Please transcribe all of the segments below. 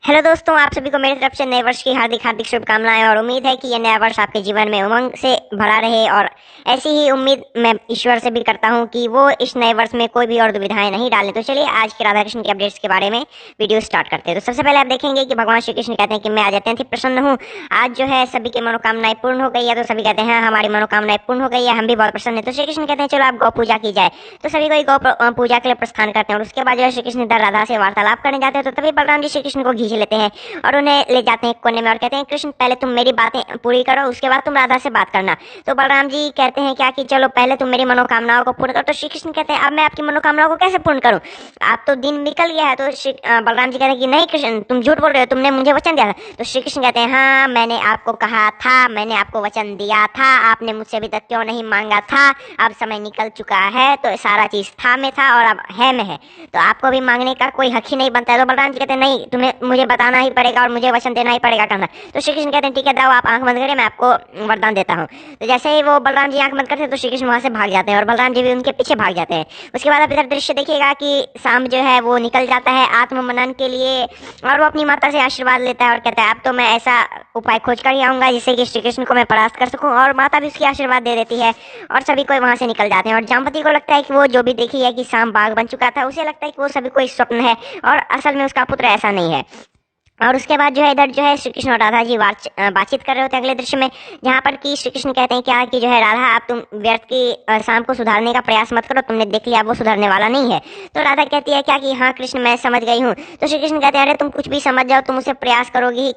Hello दोस्तों, आप सभी को मेरी तरफ से नए वर्ष की हार्दिक हार्दिक शुभकामनाएं और उम्मीद है कि यह नया वर्ष आपके जीवन में उमंग से भरा रहे। और ऐसी ही उम्मीद मैं ईश्वर से भी करता हूं कि वो इस नए वर्ष में कोई भी और दुविधाएं नहीं डालें। तो चलिए आज के राधा कृष्ण के अपडेट्स के बारे में वीडियो स्टार्ट करते हैं। तो सबसे पहले आप देखेंगे कि भगवान श्री कृष्ण कहते हैं कि मैं आज अत्यंत ही प्रसन्न हूँ। आज जो है सभी की मनोकामनाएं पूर्ण हो गई है। तो सभी कहते हैं हमारी मनोकामनाएं पूर्ण हो गई है, हम भी बहुत प्रसन्न है। तो श्री कृष्ण कहते हैं चलो आप गौ पूजा की जाए। तो सभी कोई गौ पूजा के लिए प्रस्थान करते हैं और उसके बाद जो है श्री कृष्ण इधर राधा से वार्तालाप करने जाते हैं। तो तभी बलराम जी श्री कृष्ण को खींच लेते हैं और उन्हें ले जाते हैं एक कोने में और कहते हैं कृष्ण पहले तुम मेरी बातें पूरी करो, उसके बाद तुम राधा से बात करना। तो बलराम जी कहते हैं क्या कि चलो पहले तुम मेरी मनोकामनाओं को पूर्ण करो। तो श्री कृष्ण कहते हैं अब मैं आपकी मनोकामनाओं को कैसे पूर्ण करूं, आप तो दिन निकल गया है। तो बलराम जी कहते हैं कि नहीं कृष्ण तुम झूठ बोल रहे हो, तुमने मुझे वचन दिया था। तो श्री कृष्ण कहते हैं हाँ मैंने आपको कहा था, मैंने आपको वचन दिया था, आपने मुझसे अभी तक क्यों नहीं मांगा था। अब समय निकल चुका है तो सारा चीज था में था और अब है में है, तो आपको भी मांगने का कोई हक ही नहीं बनता है। तो बलराम जी कहते हैं नहीं तुम्हें मुझे बताना ही पड़ेगा और मुझे वचन देना ही पड़ेगा करना। तो श्री कृष्ण कहते हैं ठीक है दाओ आप आंख बंद करें, मैं आपको वरदान देता हूँ। तो जैसे ही वो बलराम जी आंख बंद करते हैं तो श्री कृष्ण वहां से भाग जाते हैं और बलराम जी भी उनके पीछे भाग जाते हैं। उसके बाद आप इधर दृश्य देखिएगा कि शाम जो है वो निकल जाता है आत्म मनन के लिए और वो अपनी माता से आशीर्वाद लेता है और कहता है अब तो मैं ऐसा उपाय खोज कर ही आऊंगा जिससे कि श्री कृष्ण को मैं परास्त कर सकूं। और माता भी उसकी आशीर्वाद दे देती है और सभी कोई वहां से निकल जाते हैं। और जामवती को लगता है कि वो जो भी देखी है कि शाम बाघ बन चुका था, उसे लगता है कि वो सभी कोई स्वप्न है और असल में उसका पुत्र ऐसा नहीं है। और उसके बाद जो है इधर जो है श्री कृष्ण और राधा जी बातचीत कर रहे होते हैं अगले दृश्य में, जहाँ पर कि श्री कृष्ण कहते हैं क्या कि जो है राधा आप तुम व्यर्थ की शाम को सुधारने का प्रयास मत करो, तुमने देख लिया वो सुधारने वाला नहीं है। तो राधा कहती है क्या कि हाँ कृष्ण मैं समझ गई हूँ। तो श्री कृष्ण कहते हैं अरे तुम कुछ भी समझ जाओ, तुम उसे प्रयास करोगी ही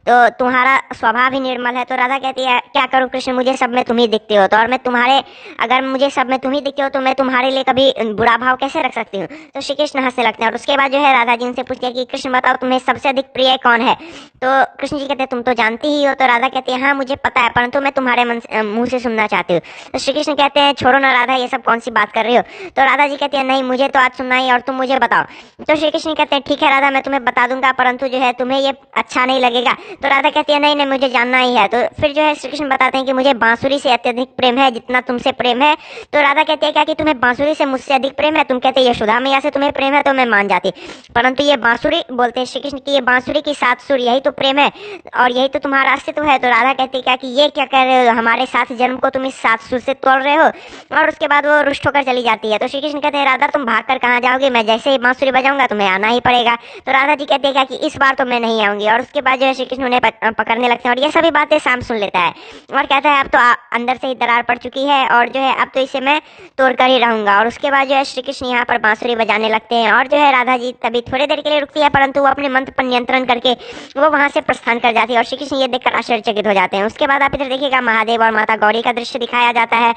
तो तुम्हारा स्वभाव ही निर्मल है। तो राधा कहती है क्या करूँ कृष्ण, मुझे सब में तुम ही दिखते हो, तो और मैं तुम्हारे अगर मुझे सब में तुम ही दिखते हो तो मैं तुम्हारे लिए कभी बुरा भाव कैसे रख सकती हूँ। तो श्री कृष्ण हंसने लगते हैं और उसके बाद जो है राधा जी उनसे पूछती है कि कृष्ण बताओ तुम्हें सबसे अधिक प्रिय कौन है। तो कृष्ण जी कहते हैं तुम तो जानती ही हो। तो राधा कहती है हाँ मुझे पता है, परंतु मैं तुम्हारे मुंह से सुनना चाहती हूँ। तो श्री कृष्ण कहते हैं छोड़ो ना राधा, ये सब कौन सी बात कर रही हो। तो राधा जी कहती है नहीं मुझे तो आज सुनना ही और तुम मुझे बताओ। तो श्री कृष्ण कहते हैं ठीक है राधा मैं तुम्हें बता दूंगा, परंतु जो है तुम्हें ये अच्छा नहीं लगेगा। तो राधा कहती है नहीं नहीं मुझे जानना ही है। तो फिर जो है श्री कृष्ण बताते हैं कि मुझे बांसुरी से अत्यधिक प्रेम है जितना तुमसे प्रेम है। तो राधा कहती है क्या कि तुम्हें बांसुरी से मुझसे अधिक प्रेम है। तुम कहते हैं यशोदा मैया से तुम्हें प्रेम है तो मैं मान जाती, परंतु ये बांसुरी बोलते हैं श्री कृष्ण की ये बांसुरी की सात सुर यही तो प्रेम है और यही तो तुम्हारा अस्तित्व है। तो राधा कहती है क्या कि ये क्या कह रहे हो, हमारे साथ जन्म को तुम इस सात सुर से तोड़ रहे हो। और उसके बाद वो रुष्ट होकर चली जाती है। तो श्री कृष्ण कहते हैं राधा तुम भाग कर कहाँ जाओगे, मैं जैसे ही बांसुरी बजाऊंगा तुम्हें आना ही पड़ेगा। तो राधा जी कहते हैं क्या कि इस बार तो मैं नहीं आऊंगी। और उसके बाद जो है श्री कृष्ण उन्हें पकड़ने लगते हैं और ये सभी बातें शाम सुन लेता है और कहता है अब तो अंदर से ही दरार पड़ चुकी है और जो है अब तो इसे मैं तोड़ कर ही रहूंगा। और उसके बाद जो है श्री कृष्ण यहाँ पर बांसुरी बजाने लगते हैं और जो है राधा जी तभी थोड़ी देर के लिए रुकती है, परंतु वो अपने मंत्र पर नियंत्रण करके वो वहां से प्रस्थान कर जाती है और श्री कृष्ण ये देखकर आश्चर्यचकित हो जाते हैं। उसके बाद आप इधर देखिएगा महादेव और माता गौरी का दृश्य दिखाया जाता है,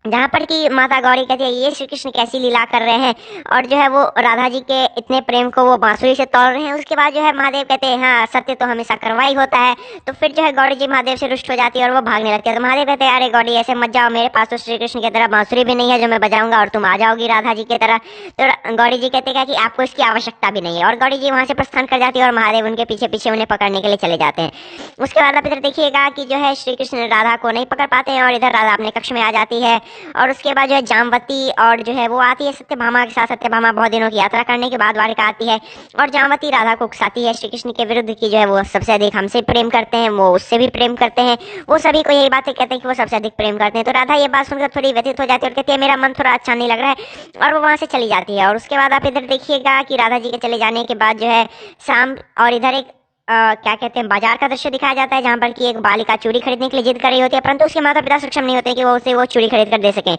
जहाँ पर कि माता गौरी कहती है ये श्री कृष्ण कैसी लीला कर रहे हैं और जो है वो राधा जी के इतने प्रेम को वो बांसुरी से तोड़ रहे हैं। उसके बाद जो है महादेव कहते हैं हाँ सत्य तो हमेशा करवा ही होता है। तो फिर जो है गौरी जी महादेव से रुष्ट हो जाती है और वो भागने लगती है। तो महादेव कहते हैं अरे गौरी ऐसे मत जाओ, मेरे पास तो श्री कृष्ण की तरह बांसुरी भी नहीं है जो मैं बजाऊंगा और तुम आ जाओगी राधा जी की तरह। तो गौरी जी कहते हैं कि आपको इसकी आवश्यकता भी नहीं है और गौरी जी वहां से प्रस्थान कर जाती है और महादेव उनके पीछे पीछे उन्हें पकड़ने के लिए चले जाते हैं। उसके बाद आप इधर देखिएगा कि जो है श्री कृष्ण राधा को नहीं पकड़ पाते हैं और इधर राधा अपने कक्ष में आ जाती है। और उसके बाद जो है जामवती और जो है वो आती है सत्यभामा के साथ। सत्यभामा बहुत दिनों की यात्रा करने के बाद द्वारिका आती है और जामवती राधा को उकसाती है श्री कृष्ण के विरुद्ध की जो है वो सबसे अधिक हमसे प्रेम करते हैं, वो उससे भी प्रेम करते हैं, वो सभी को यही बातें कहते हैं कि वो सबसे अधिक प्रेम करते हैं। तो राधा ये बात सुनकर थोड़ी व्यथित हो जाती है और कहती है मेरा मन थोड़ा अच्छा नहीं लग रहा है और वो वहां से चली जाती है। और उसके बाद आप इधर देखिएगा कि राधा जी के चले जाने के बाद जो है शाम और इधर एक क्या कहते हैं बाजार का दृश्य दिखाया जाता है, जहाँ पर कि एक बालिका चूड़ी खरीदने के लिए जिद कर रही होती है, परंतु उसके माता पिता सक्षम नहीं होते कि वो उसे वो चूड़ी खरीद कर दे सकें।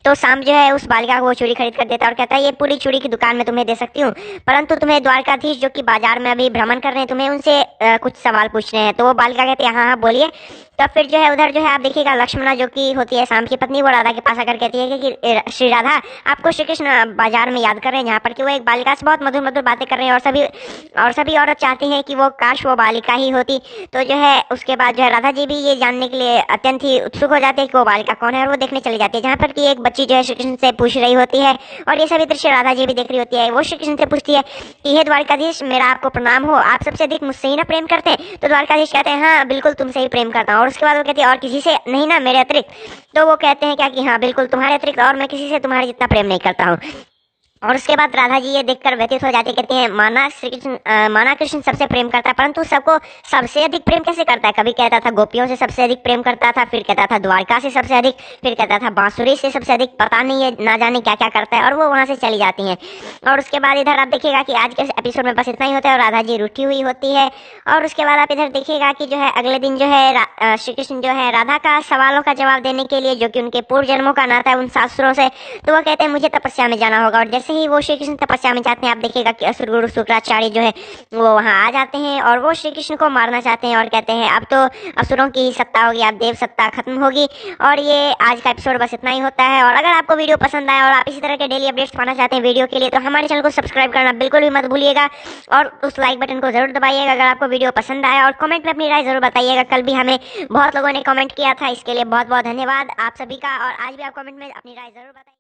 तो शाम जो है उस बालिका को वो चूड़ी खरीद कर देता है और कहता है ये पूरी चूड़ी की दुकान में तुम्हें दे सकती हूँ, परंतु तुम्हें द्वारकाधीश जो कि बाजार में अभी भ्रमण कर रहे हैं तुम्हें उनसे कुछ सवाल पूछने हैं। तो वो बालिका कहती है हाँ हाँ बोलिए। तब फिर जो है उधर जो है आप देखिएगा लक्ष्मणा जो कि होती है शाम की पत्नी, वो राधा के पास आकर कहती है कि श्री राधा आपको श्री कृष्ण बाजार में याद कर रहे हैं, जहाँ पर कि वो एक बालिका से बहुत मधुर मधुर बातें कर रहे हैं और सभी औरत चाहती हैं कि वो काश वो बालिका ही होती। तो जो है उसके बाद जो है राधा जी भी ये जानने के लिए अत्यंत ही उत्सुक हो जाते हैं कि वो बालिका कौन है और वो देखने चली जाती है, जहाँ पर कि एक बच्ची जो है श्री कृष्ण से पूछ रही होती है और ये सभी दृश्य राधा जी भी देख रही होती है। वो श्री कृष्ण से पूछती है कि हे द्वारकाधीश मेरा आपको प्रणाम हो, आप सबसे अधिक मुझसे ही ना प्रेम करते हैं। तो द्वारकाधीश कहते हैं हाँ बिल्कुल तुमसे ही प्रेम करता हूँ। और उसके बाद वो कहती है और किसी से नहीं ना मेरे अतिरिक्त। तो वो कहते हैं क्या कि हाँ बिल्कुल तुम्हारे अतिरिक्त और मैं किसी से तुम्हारे जितना प्रेम नहीं करता हूँ। और उसके बाद राधा जी ये देखकर व्यथित हो जाती, कहती हैं माना कृष्ण सबसे प्रेम करता है, परंतु सबको सबसे अधिक प्रेम कैसे करता है? कभी कहता था गोपियों से सबसे अधिक प्रेम करता था, फिर कहता था द्वारका से सबसे अधिक, फिर कहता था बांसुरी से सबसे अधिक, पता नहीं है ना जाने क्या क्या करता है, और वो वहां से चली जाती हैं। और उसके बाद इधर आप देखिएगा कि आज के एपिसोड में बस इतना ही होता है और राधा जी रूठी हुई होती है। और उसके बाद आप इधर देखिएगा कि जो है अगले दिन जो है श्री कृष्ण जो है राधा का सवालों का जवाब देने के लिए, जो कि उनके पूर्व जन्मों का नाता है उन शास्त्रों से, तो वो कहते हैं मुझे तपस्या में जाना होगा। और जैसे ही वो श्री कृष्ण तपस्या में जाते हैं, आप देखिएगा कि असुर गुरु शुक्राचार्य जो है वो वहां आ जाते हैं और वो श्री कृष्ण को मारना चाहते हैं और कहते हैं अब तो असुरों की ही सत्ता होगी, अब देव सत्ता खत्म होगी। और ये आज का एपिसोड बस इतना ही होता है। और अगर आपको वीडियो पसंद आया और आप इसी तरह के डेली अपडेट्स पाना चाहते हैं वीडियो के लिए, तो हमारे चैनल को सब्सक्राइब करना बिल्कुल भी मत भूलिएगा और उस लाइक बटन को जरूर दबाइएगा अगर आपको वीडियो पसंद आया। और कमेंट में अपनी राय जरूर बताइएगा। कल भी हमें बहुत लोगों ने कमेंट किया था, इसके लिए बहुत बहुत धन्यवाद आप सभी का। और आज भी आप कमेंट में अपनी राय जरूर बताइए।